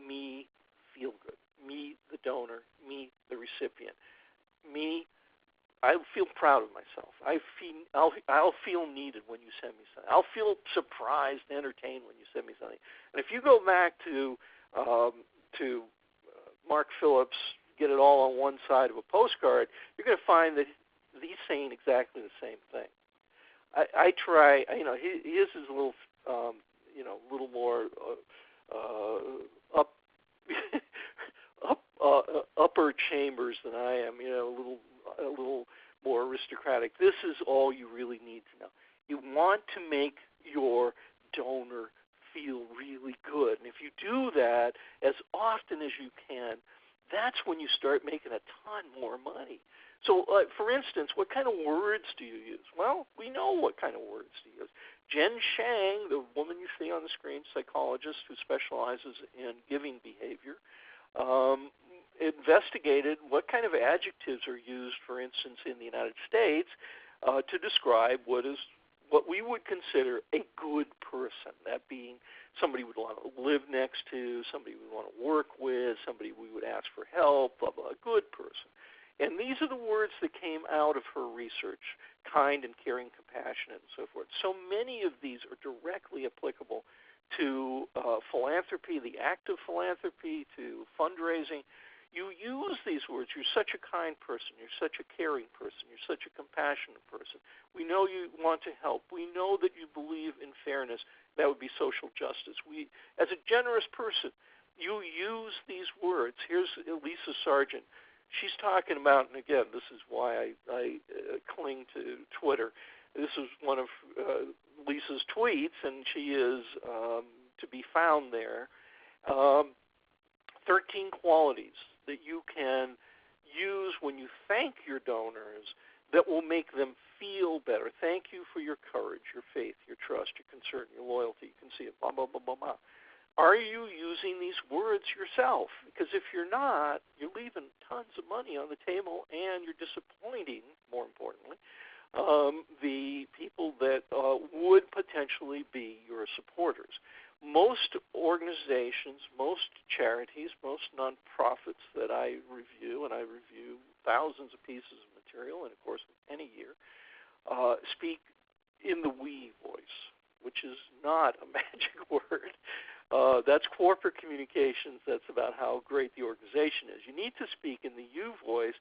me feel good. Me, the donor. Me, the recipient. Me, I feel proud of myself. I'll feel needed when you send me something. I'll feel surprised and entertained when you send me something. And if you go back to Mark Phillips, get it all on one side of a postcard, you're going to find that he's saying exactly the same thing. I try, his is a little, little more upper chambers than I am, a little more aristocratic. This is all you really need to know. You want to make your donor feel really good. And if you do that as often as you can, that's when you start making a ton more money. So, for instance, what kind of words do you use? Well, we know what kind of words to use. Jen Shang, the woman you see on the screen, psychologist who specializes in giving behavior, investigated what kind of adjectives are used, for instance, in the United States to describe what we would consider a good person, that being somebody we would want to live next to, somebody we want to work with, somebody we would ask for help, blah, blah, a good person. And these are the words that came out of her research, kind and caring, compassionate, and so forth. So many of these are directly applicable to philanthropy, the act of philanthropy, to fundraising. You use these words. You're such a kind person. You're such a caring person. You're such a compassionate person. We know you want to help. We know that you believe in fairness. That would be social justice. As a generous person, you use these words. Here's Lisa Sargent. She's talking about, and again, this is why I cling to Twitter. This is one of Lisa's tweets, and she is to be found there. 13 qualities that you can use when you thank your donors that will make them feel better. Thank you for your courage, your faith, your trust, your concern, your loyalty. You can see it, blah, blah, blah, blah, blah. Are you using these words yourself? Because if you're not, you're leaving tons of money on the table, and you're disappointing, more importantly, the people that would potentially be your supporters. Most organizations, most charities, most nonprofits that I review, and I review thousands of pieces of material in the course of any year, speak in the we voice, which is not a magic word. That's corporate communications. That's about how great the organization is. You need to speak in the you voice,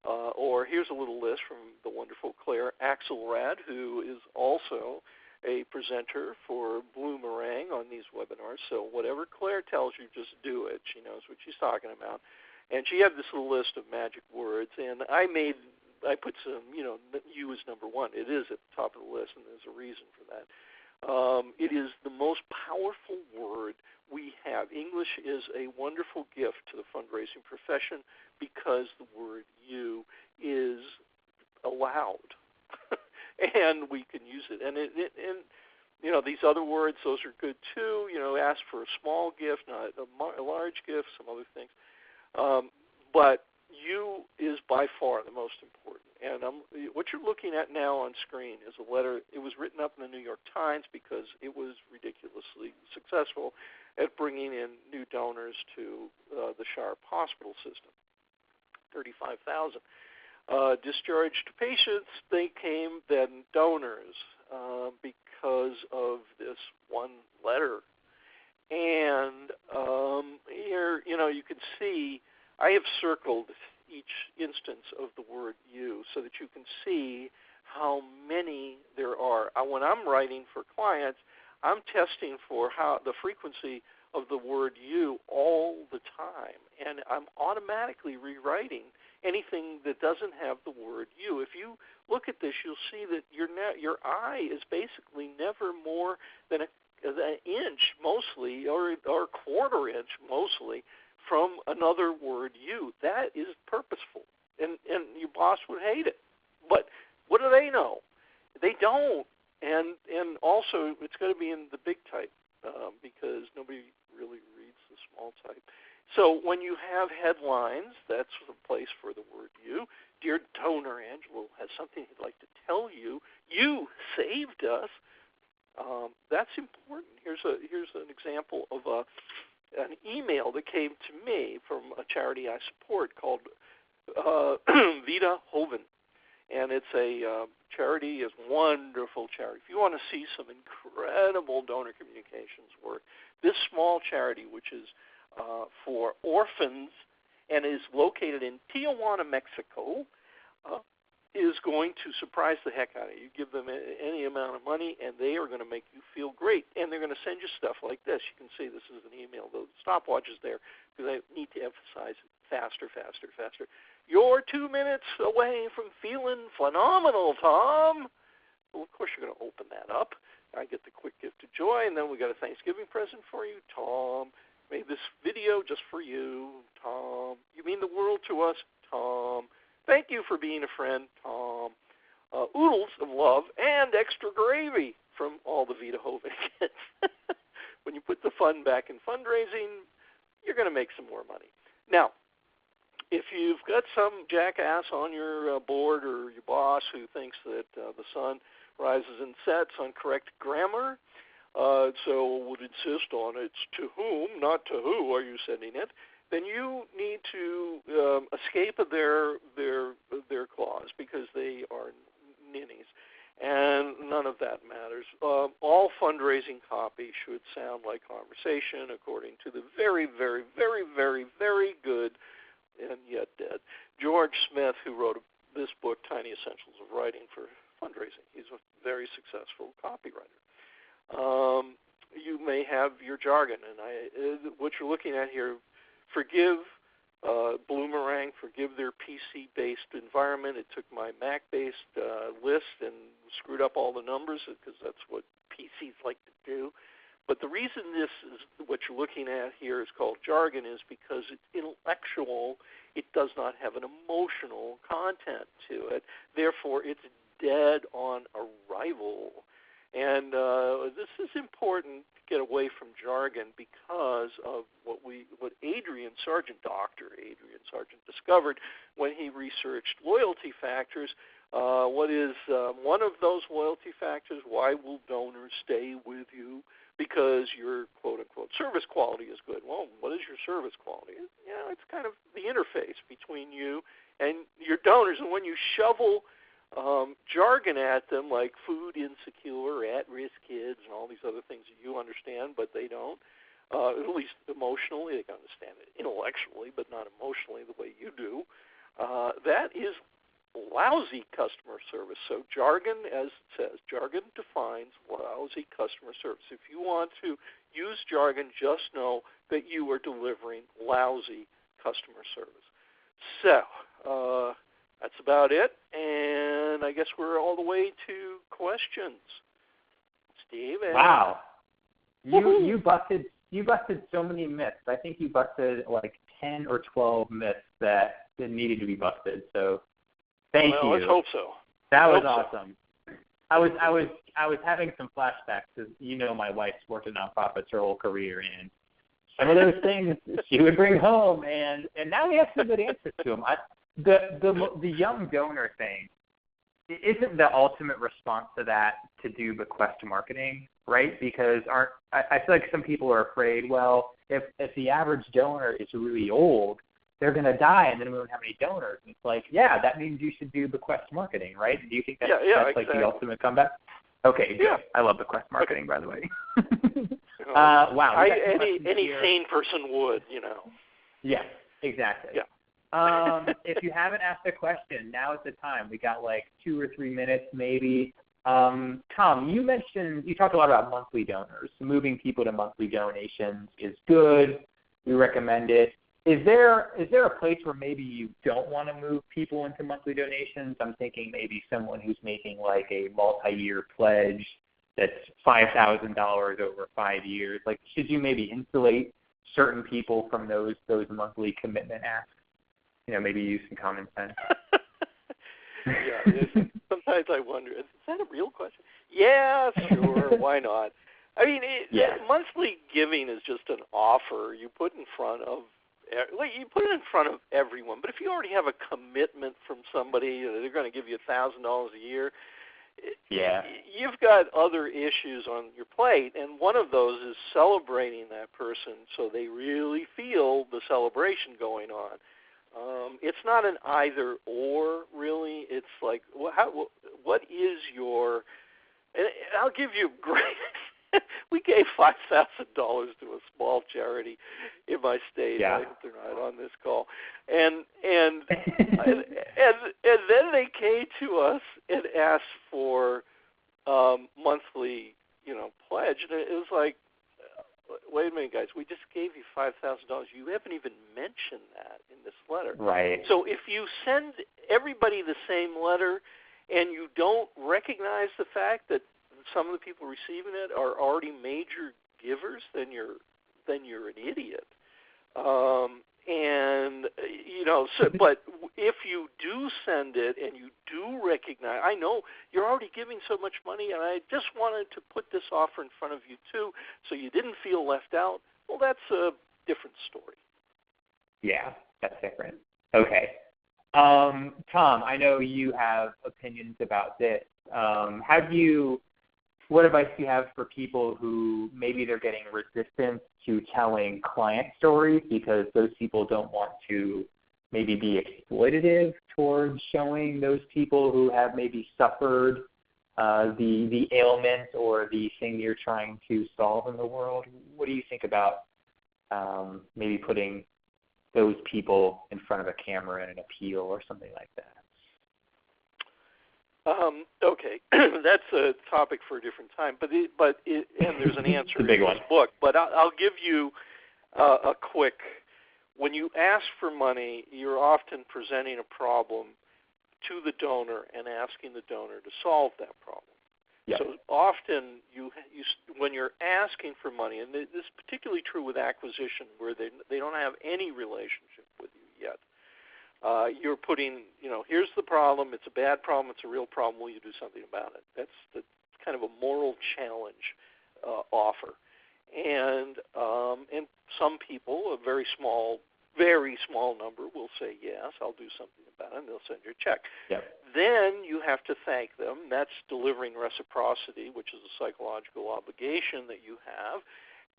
or here's a little list from the wonderful Claire Axelrad, who is also a presenter for Bloomerang on these webinars. So whatever Claire tells you, just do it. She knows what she's talking about. And she had this little list of magic words, and I made I put some, you as number one. It is at the top of the list, and there's a reason for that. It is the most powerful word we have. English is a wonderful gift to the fundraising profession because the word you is allowed, and we can use it. And these other words, those are good too. Ask for a small gift, not a large gift, some other things. But you is by far the most important. And what you're looking at now on screen is a letter. It was written up in the New York Times because it was ridiculously successful at bringing in new donors to the Sharp hospital system. 35,000. Discharged patients became then donors because of this one letter. And here, you can see I have circled each instance of the word you so that you can see how many there are. When I'm writing for clients, I'm testing for the frequency of the word you all the time, and I'm automatically rewriting anything that doesn't have the word you. If you look at this, you'll see that your eye is basically never more than an inch mostly, or a quarter inch mostly, from another word you. That is purposeful, and your boss would hate it. But what do they know? They don't. And also, it's going to be in the big type because nobody really reads the small type. So when you have headlines, that's the place for the word you. Dear donor, Angelo has something he'd like to tell you. You saved us. That's important. Here's an example of an email that came to me from a charity I support called Vita Hoven. And it's a charity, is wonderful charity. If you want to see some incredible donor communications work, this small charity, which is for orphans and is located in Tijuana, Mexico, is going to surprise the heck out of you. You give them any amount of money, and they are going to make you feel great. And they're going to send you stuff like this. You can see this is an email. The stopwatch is there because I need to emphasize it. Faster, faster, faster. You're 2 minutes away from feeling phenomenal, Tom. Well, of course, you're going to open that up. I get the quick gift of joy, and then we got a Thanksgiving present for you, Tom. Made this video just for you, Tom. You mean the world to us, Tom. Thank you for being a friend, Tom. Oodles of love and extra gravy from all the Vita Hoven kids. When you put the fun back in fundraising, you're going to make some more money. Now, if you've got some jackass on your board or your boss who thinks that the sun rises and sets on correct grammar, so would insist on it's to whom, not to who are you sending it, then you need to escape their clause because they are ninnies. And none of that matters. All fundraising copy should sound like conversation according to the very, very, very, very, very good and yet dead George Smith, who wrote this book, Tiny Essentials of Writing for Fundraising. He's a very successful copywriter. You may have your jargon, and what you're looking at here, forgive Bloomerang, forgive their PC-based environment. It took my Mac-based list and screwed up all the numbers because that's what PCs like to do. But the reason this is what you're looking at here is called jargon is because it's intellectual. It does not have an emotional content to it. Therefore, it's dead on arrival. And this is important to get away from jargon because of what Dr. Adrian Sargent discovered when he researched loyalty factors. What is one of those loyalty factors? Why will donors stay with you? Because your quote-unquote service quality is good. Well, what is your service quality? It's kind of the interface between you and your donors. And when you shovel jargon at them like food insecure, at-risk kids, and all these other things that you understand, but they don't, at least emotionally, they can understand it intellectually, but not emotionally the way you do, that is lousy customer service. So jargon, as it says, jargon defines lousy customer service. If you want to use jargon, just know that you are delivering lousy customer service. So that's about it. And I guess we're all the way to questions. Steve? Wow. You busted so many myths. I think you busted like 10 or 12 myths that needed to be busted. So thank you. Let's hope so. That was awesome. I was having some flashbacks because my wife's worked in nonprofits her whole career, and some of those things she would bring home, and now we have some good answers to them. The young donor thing isn't the ultimate response to that to do bequest marketing, right? Because I feel like some people are afraid, well, if the average donor is really old, they're going to die and then we won't have any donors. And it's like, yeah, that means you should do bequest marketing, right? Do you think that's exactly. like the ultimate comeback? Okay, good. Yeah. I love bequest marketing, by the way. Wow. Any sane person would, Yes, exactly. Yeah. If you haven't asked a question, now is the time. We got like 2 or 3 minutes maybe. Tom, you talked a lot about monthly donors. Moving people to monthly donations is good. We recommend it. Is there a place where maybe you don't want to move people into monthly donations? I'm thinking maybe someone who's making like a multi-year pledge that's $5,000 over 5 years. Like, should you maybe insulate certain people from those monthly commitment asks? Maybe use some common sense. Yeah, sometimes I wonder, is that a real question? Yeah, sure, why not? I mean, monthly giving is just an offer you put in front of everyone. But if you already have a commitment from somebody that they're going to give you $1,000 a year, you've got other issues on your plate, and one of those is celebrating that person so they really feel the celebration going on. It's not an either or, really. It's like, what is your? And I'll give you great. We gave $5,000 to a small charity in my state. I hope they're not on this call. And and then they came to us and asked for monthly, pledge, and it was like, wait a minute, guys, we just gave you $5,000. You haven't even mentioned that in this letter. Right. So if you send everybody the same letter and you don't recognize the fact that some of the people receiving it are already major givers, then you're an idiot. But if you do send it and you do recognize, I know you're already giving so much money, and I just wanted to put this offer in front of you too, so you didn't feel left out. Well, that's a different story. Yeah, that's different. Okay. Tom, I know you have opinions about this. What advice do you have for people who maybe they're getting resistance to telling client stories because those people don't want to maybe be exploitative towards showing those people who have maybe suffered the ailment or the thing you're trying to solve in the world? What do you think about maybe putting those people in front of a camera in an appeal or something like that? Okay, that's a topic for a different time. But there's an answer in this book. But I'll give you a quick. When you ask for money, you're often presenting a problem to the donor and asking the donor to solve that problem. Yep. So often when you're asking for money, and this is particularly true with acquisition, where they don't have any relationship with you yet. You're putting, here's the problem. It's a bad problem. It's a real problem. Will you do something about it? That's kind of a moral challenge offer. And some people, a very small number, will say, yes, I'll do something about it, and they'll send you a check. Yep. Then you have to thank them. That's delivering reciprocity, which is a psychological obligation that you have.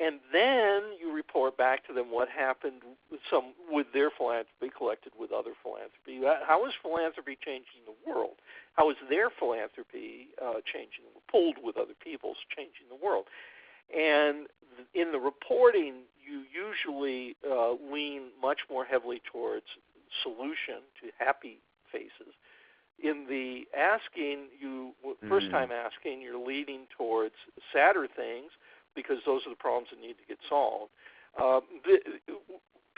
And then you report back to them what happened with their philanthropy collected with other philanthropy. How is philanthropy changing the world? How is their philanthropy pooled with other people's changing the world? And in the reporting, you usually lean much more heavily towards solution, to happy faces. In the asking, first time asking, you're leading towards sadder things, because those are the problems that need to get solved.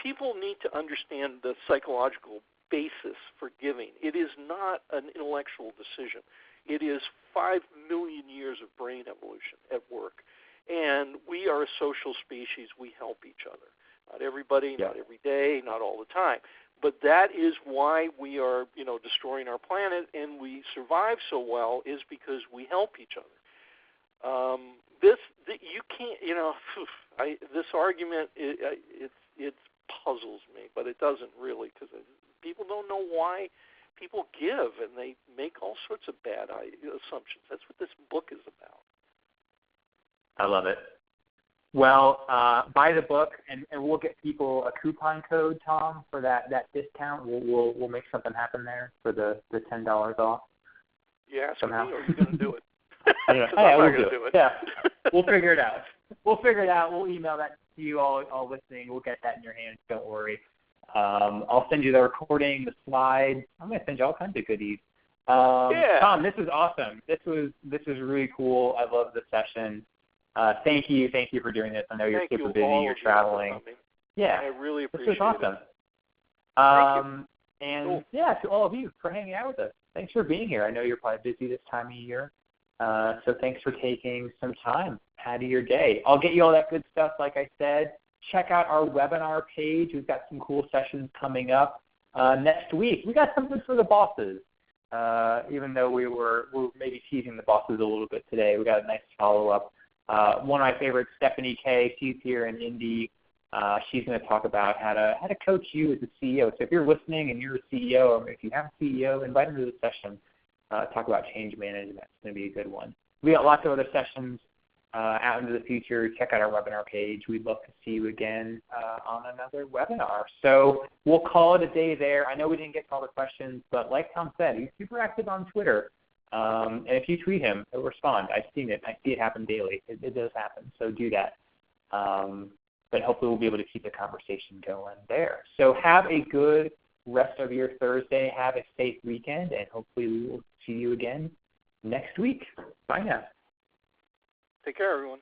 People need to understand the psychological basis for giving. It is not an intellectual decision. It is 5 million years of brain evolution at work. And we are a social species. We help each other. Not everybody, not every day, not all the time. But that is why we are, destroying our planet and we survive so well, is because we help each other. You can't, this argument, it puzzles me, but it doesn't really, because people don't know why people give, and they make all sorts of bad assumptions. That's what this book is about. I love it. Well, buy the book, and we'll get people a coupon code, Tom, for that discount. We'll make something happen there for the $10 off. You ask me, or are you going to do it? I don't know. I'm not we'll going to do it. Yeah, we'll figure it out. We'll email that to you all listening. We'll get that in your hands. Don't worry. I'll send you the recording, the slides. I'm going to send you all kinds of goodies. Tom, this is awesome. This was really cool. I love the session. Thank you for doing this. I know you're super busy. You're traveling. Yeah, I really appreciate it. This was awesome. And cool. To all of you for hanging out with us. Thanks for being here. I know you're probably busy this time of year. So thanks for taking some time out of your day. I'll get you all that good stuff, like I said. Check out our webinar page. We've got some cool sessions coming up. Next week, we got something for the bosses. Even though we're maybe teasing the bosses a little bit today, we got a nice follow-up. One of my favorites, Stephanie Kay, she's here in Indy. She's going to talk about how to coach you as a CEO. So if you're listening and you're a CEO, or if you have a CEO, invite them to the session. Talk about change management. It's going to be a good one. We got lots of other sessions out into the future. Check out our webinar page. We'd love to see you again on another webinar. So we'll call it a day there. I know we didn't get to all the questions, but like Tom said, he's super active on Twitter. And if you tweet him, he'll respond. I've seen it. I see it happen daily. It does happen. So do that. But hopefully we'll be able to keep the conversation going there. So have a good rest of your Thursday. Have a safe weekend, and hopefully we will see you again next week. Bye now. Take care, everyone.